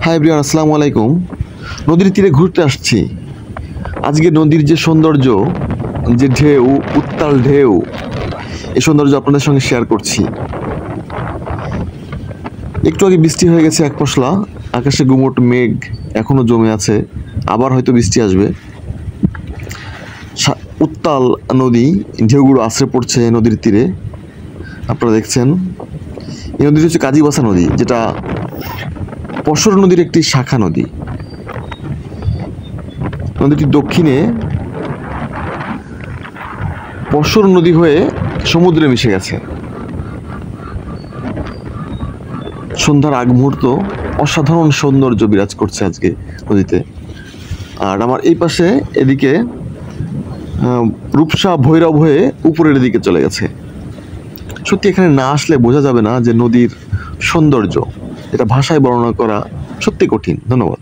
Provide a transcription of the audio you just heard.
Hi everyone, আসসালামু আলাইকুম। নদীর তীরে ঘুরতে আসছি। আজকে নদীর যে সৌন্দর্য, যে ঢেউ, উত্তাল ঢেউ, এই সৌন্দর্য আপনাদের সঙ্গে শেয়ার করছি। একটু আগে বৃষ্টি হয়ে গেছে এক পশলা, আকাশে গুমোট মেঘ এখনো জমে আছে, আবার হয়তো বৃষ্টি আসবে। উত্তাল নদী, ঢেউগুলো আছড়ে পড়ছে নদীর তীরে, আপনারা দেখছেন। এই নদীটি হচ্ছে কাজীবাসা নদী, যেটা পশর নদীর একটি শাখা নদী। নদীটির দক্ষিণে পশর নদী হয়ে সমুদ্রে মিশে গেছে। সন্ধ্যার আগ মুহূর্ত, অসাধারণ সৌন্দর্য বিরাজ করছে আজকে নদীতে। আর আমার এই পাশে এদিকে রূপসা ভৈরব হয়ে উপরের দিকে চলে গেছে। সত্যি এখানে না আসলে বোঝা যাবে না যে নদীর সৌন্দর্য, এটা ভাষায় বর্ণনা করা সত্যি কঠিন। ধন্যবাদ।